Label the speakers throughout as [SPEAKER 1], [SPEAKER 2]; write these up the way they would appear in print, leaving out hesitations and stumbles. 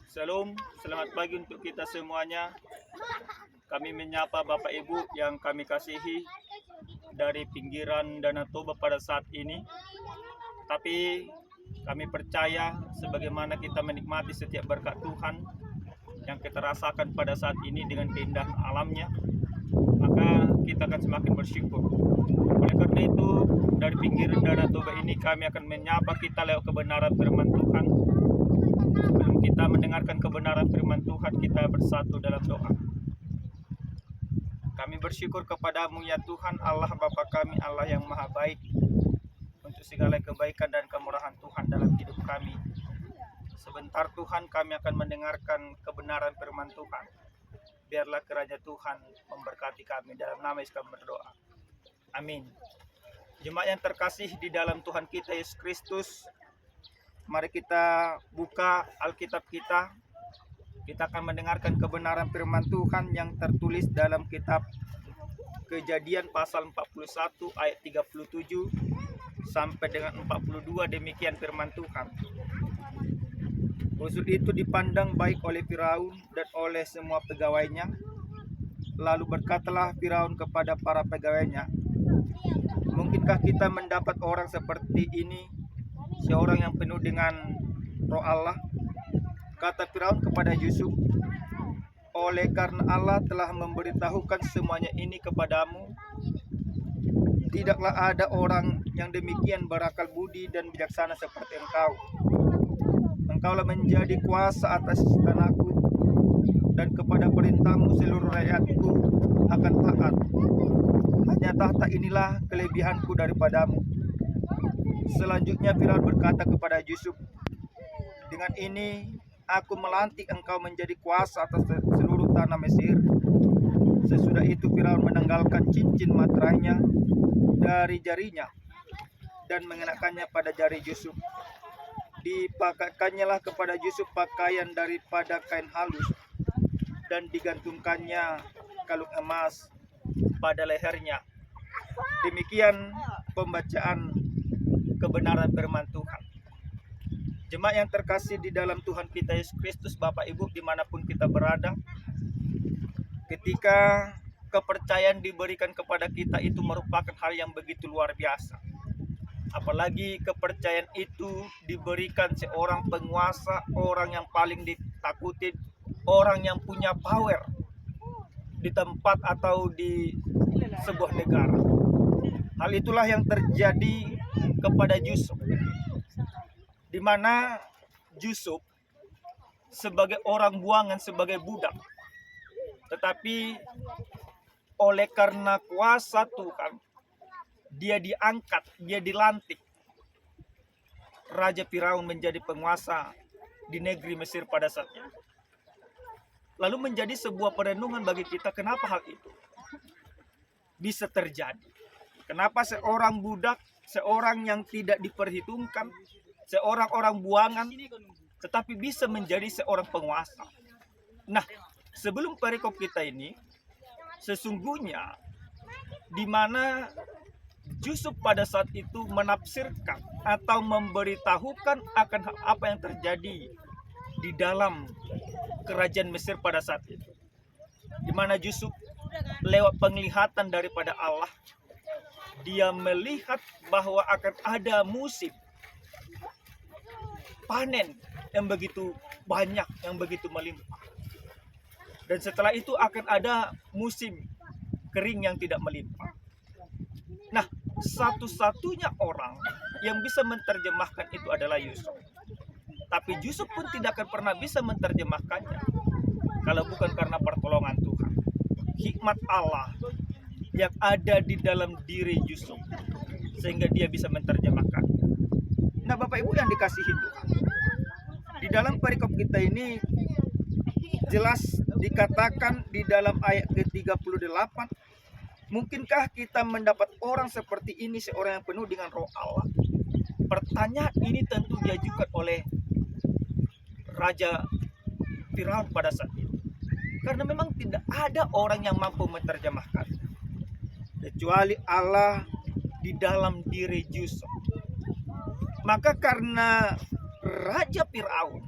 [SPEAKER 1] Salam, selamat pagi untuk kita semuanya. Kami menyapa Bapak Ibu yang kami kasihi dari pinggiran Danau Toba pada saat ini. Tapi kami percaya sebagaimana kita menikmati setiap berkat Tuhan yang kita rasakan pada saat ini dengan keindahan alamnya, maka kita akan semakin bersyukur. Oleh karena itu, dari pinggiran Danau Toba ini kami akan menyapa kita lewat kebenaran firman Tuhan. Sebelum kita mendengarkan kebenaran firman Tuhan, kita bersatu dalam doa. Kami bersyukur kepadamu ya Tuhan Allah Bapa kami, Allah yang maha baik, untuk segala kebaikan dan kemurahan Tuhan dalam hidup kami. Sebentar Tuhan, kami akan mendengarkan kebenaran firman Tuhan. Biarlah kerajaan Tuhan memberkati kami. Dalam nama Yesus kami berdoa. Amin. Jemaat yang terkasih di dalam Tuhan kita Yesus Kristus, mari kita buka Alkitab kita. Kita akan mendengarkan kebenaran firman Tuhan yang tertulis dalam kitab Kejadian pasal 41 ayat 37 sampai dengan 42. Demikian firman Tuhan. Usul itu dipandang baik oleh Firaun dan oleh semua pegawainya. Lalu berkatalah Firaun kepada para pegawainya, mungkinkah kita mendapat orang seperti ini, seorang yang penuh dengan roh Allah? Kata Firaun kepada Yusuf, oleh karena Allah telah memberitahukan semuanya ini kepadamu, tidaklah ada orang yang demikian berakal budi dan bijaksana seperti engkau. Engkaulah menjadi kuasa atas tanahku, dan kepada perintahmu seluruh rakyatku akan taat. Hanya tahta inilah kelebihanku daripadamu. Selanjutnya Firaun berkata kepada Yusuf, dengan ini aku melantik engkau menjadi kuasa atas seluruh tanah Mesir. Sesudah itu Firaun menanggalkan cincin materainya dari jarinya dan mengenakannya pada jari Yusuf. Dipakaikannya kepada Yusuf pakaian daripada kain halus dan digantungkannya kalung emas pada lehernya. Demikian pembacaan kebenaran firman Tuhan. Jemaat yang terkasih di dalam Tuhan kita Yesus Kristus, Bapak Ibu dimanapun kita berada, ketika kepercayaan diberikan kepada kita itu merupakan hal yang begitu luar biasa. Apalagi kepercayaan itu diberikan seorang penguasa, orang yang paling ditakuti, orang yang punya power di tempat atau di sebuah negara. Hal itulah yang terjadi kepada Yusuf, di mana Yusuf sebagai orang buangan, sebagai budak, tetapi oleh karena kuasa Tuhan, dia diangkat, dia dilantik. Raja Firaun menjadi penguasa di negeri Mesir pada saat itu. Lalu menjadi sebuah perenungan bagi kita, kenapa hal itu bisa terjadi? Kenapa seorang budak, seorang yang tidak diperhitungkan, seorang orang buangan, tetapi bisa menjadi seorang penguasa? Nah, sebelum perikop kita ini, sesungguhnya di mana Yusuf pada saat itu menafsirkan atau memberitahukan akan apa yang terjadi di dalam kerajaan Mesir pada saat itu, di mana Yusuf lewat penglihatan daripada Allah, dia melihat bahwa akan ada musim panen yang begitu banyak, yang begitu melimpah. Dan setelah itu akan ada musim kering yang tidak melimpah. Nah, satu-satunya orang yang bisa menerjemahkan itu adalah Yusuf. Tapi Yusuf pun tidak akan pernah bisa menerjemahkannya kalau bukan karena pertolongan Tuhan. Hikmat Allah yang ada di dalam diri Yusuf, sehingga dia bisa menerjemahkannya. Nah, Bapak Ibu yang dikasihi Tuhan, di dalam perikop kita ini jelas dikatakan di dalam ayat ke-38, mungkinkah kita mendapat orang seperti ini, seorang yang penuh dengan roh Allah? Pertanyaan ini tentu diajukan oleh Raja Firaun pada saat itu, karena memang tidak ada orang yang mampu menerjemahkan kecuali Allah di dalam diri Yusuf. Maka karena Raja Firaun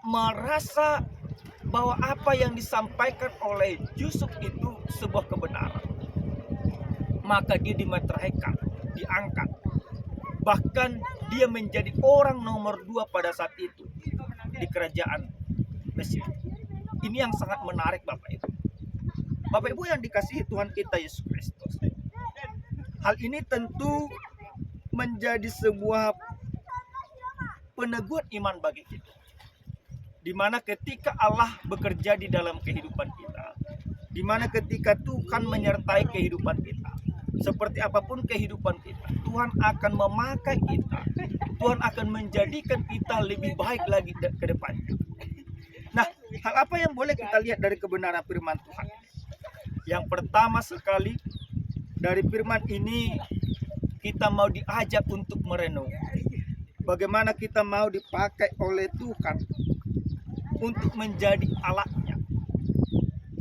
[SPEAKER 1] merasa bahwa apa yang disampaikan oleh Yusuf itu sebuah kebenaran, maka dia dimeteraikan, diangkat. Bahkan dia menjadi orang nomor 2 pada saat itu di kerajaan Mesir. Ini yang sangat menarik Bapak Ibu. Bapak Ibu yang dikasihi Tuhan kita Yesus Kristus. Hal ini tentu menjadi sebuah peneguhan iman bagi kita. Di mana ketika Allah bekerja di dalam kehidupan kita, di mana ketika Tuhan menyertai kehidupan kita, seperti apapun kehidupan kita, Tuhan akan memakai kita, Tuhan akan menjadikan kita lebih baik lagi ke depannya. Nah, hal apa yang boleh kita lihat dari kebenaran firman Tuhan? Yang pertama sekali, dari firman ini kita mau diajak untuk merenung. Bagaimana kita mau dipakai oleh Tuhan untuk menjadi alatnya,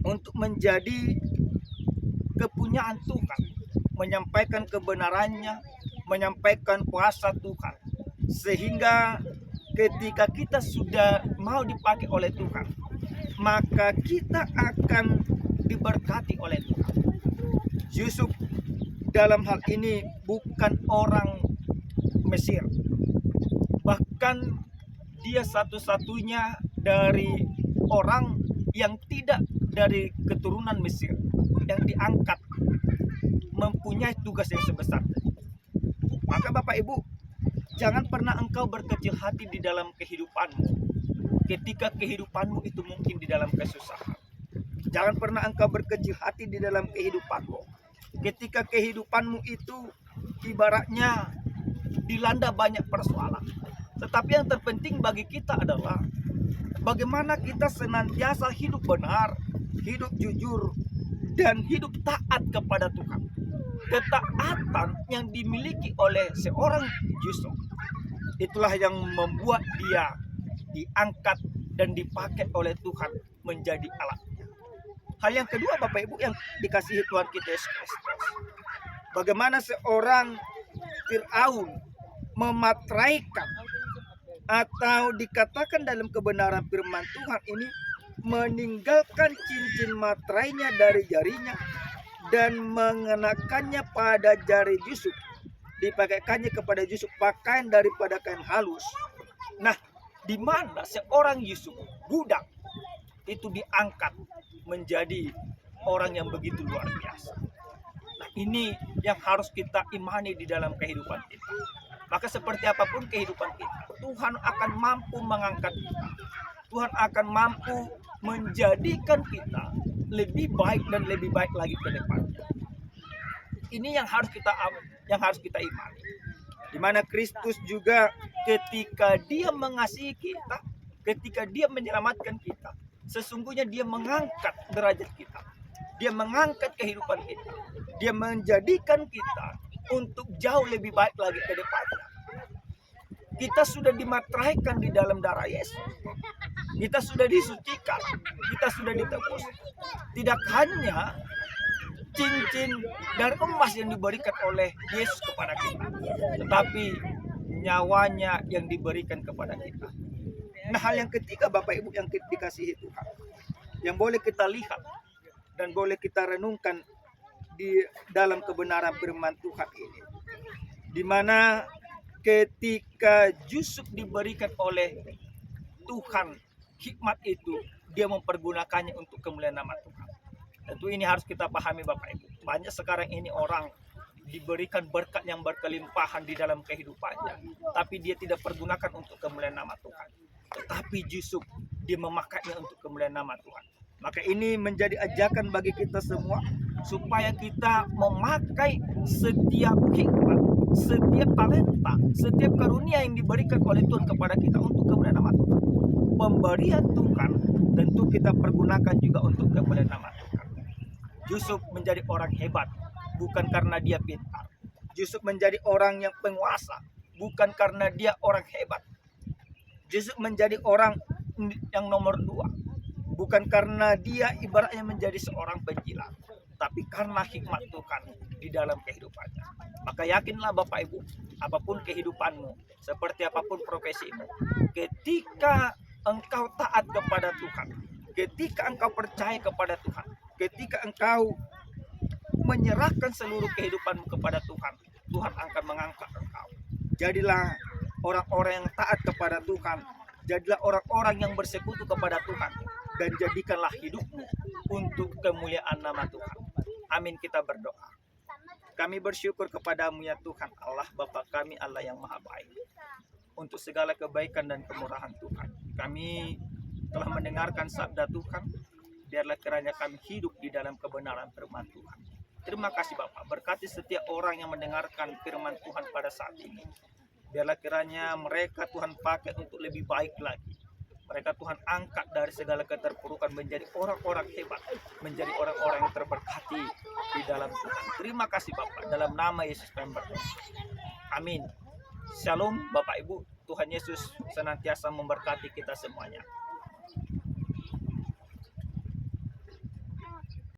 [SPEAKER 1] untuk menjadi kepunyaan Tuhan, menyampaikan kebenarannya, menyampaikan kuasa Tuhan, sehingga ketika kita sudah mau dipakai oleh Tuhan, maka kita akan diberkati oleh Tuhan. Yusuf dalam hal ini bukan orang Mesir, bahkan dia satu-satunya dari orang yang tidak dari keturunan Mesir yang diangkat mempunyai tugas yang sebesar. Maka Bapak Ibu, jangan pernah engkau berkecil hati di dalam kehidupanmu ketika kehidupanmu itu mungkin di dalam kesusahan. Jangan pernah engkau berkecil hati di dalam kehidupanmu ketika kehidupanmu itu ibaratnya dilanda banyak persoalan. Tetapi yang terpenting bagi kita adalah bagaimana kita senantiasa hidup benar, hidup jujur, dan hidup taat kepada Tuhan. Ketaatan yang dimiliki oleh seorang Yusuf, itulah yang membuat dia diangkat dan dipakai oleh Tuhan menjadi alatnya. Hal yang kedua Bapak Ibu yang dikasihi Tuhan kita Yesus Kristus, bagaimana seorang Firaun mematraikan atau dikatakan dalam kebenaran firman Tuhan ini meninggalkan cincin materainya dari jarinya dan mengenakannya pada jari Yusuf, dipakaikannya kepada Yusuf pakaian daripada kain halus. Nah, di mana seorang Yusuf budak itu diangkat menjadi orang yang begitu luar biasa. Nah, ini yang harus kita imani di dalam kehidupan kita. Maka seperti apapun kehidupan kita, Tuhan akan mampu mengangkat kita. Tuhan akan mampu menjadikan kita lebih baik dan lebih baik lagi ke depannya. Ini yang harus kita imani. Di mana Kristus juga ketika Dia mengasihi kita, ketika Dia menyelamatkan kita, sesungguhnya Dia mengangkat derajat kita. Dia mengangkat kehidupan kita. Dia menjadikan kita untuk jauh lebih baik lagi ke depannya. Kita sudah dimateraikan di dalam darah Yesus. Kita sudah disucikan, kita sudah ditebus. Tidak hanya cincin dari emas yang diberikan oleh Yesus kepada kita, tetapi nyawanya yang diberikan kepada kita. Nah, hal yang ketiga Bapak Ibu yang dikasihi Tuhan, yang boleh kita lihat dan boleh kita renungkan di dalam kebenaran firman Tuhan ini, di mana ketika Yusuf diberikan oleh Tuhan hikmat itu, dia mempergunakannya untuk kemuliaan nama Tuhan. Tentu ini harus kita pahami Bapak Ibu. Banyak sekarang ini orang diberikan berkat yang berkelimpahan di dalam kehidupannya, tapi dia tidak pergunakan untuk kemuliaan nama Tuhan. Tetapi Yusuf, dia memakainya untuk kemuliaan nama Tuhan. Maka ini menjadi ajakan bagi kita semua supaya kita memakai setiap hikmat, setiap talenta, setiap karunia yang diberikan oleh Tuhan kepada kita untuk kemuliaan nama Tuhan. Pemberian Tuhan tentu kita pergunakan juga untuk kemuliaan nama Tuhan. Yusuf menjadi orang hebat bukan karena dia pintar. Yusuf menjadi orang yang penguasa bukan karena dia orang hebat. Yusuf menjadi orang yang nomor 2 bukan karena dia ibaratnya menjadi seorang penjilat, tapi karena hikmat Tuhan di dalam kehidupannya. Maka yakinlah Bapak Ibu, apapun kehidupanmu, seperti apapun profesimu, ketika engkau taat kepada Tuhan, ketika engkau percaya kepada Tuhan, ketika engkau menyerahkan seluruh kehidupanmu kepada Tuhan, Tuhan akan mengangkat engkau. Jadilah orang-orang yang taat kepada Tuhan, jadilah orang-orang yang bersekutu kepada Tuhan, dan jadikanlah hidupmu untuk kemuliaan nama Tuhan. Amin, kita berdoa. Kami bersyukur kepadamu ya Tuhan Allah Bapa kami, Allah yang maha baik, untuk segala kebaikan dan kemurahan Tuhan. Kami telah mendengarkan sabda Tuhan, biarlah kiranya kami hidup di dalam kebenaran firman Tuhan. Terima kasih Bapak, berkati setiap orang yang mendengarkan firman Tuhan pada saat ini. Biarlah kiranya mereka Tuhan pakai untuk lebih baik lagi. Mereka Tuhan angkat dari segala keterpurukan menjadi orang-orang hebat, menjadi orang-orang yang terberkati di dalam Tuhan. Terima kasih Bapak, dalam nama Yesus kami berdoa. Amin. Shalom Bapak Ibu, Tuhan Yesus senantiasa memberkati kita semuanya.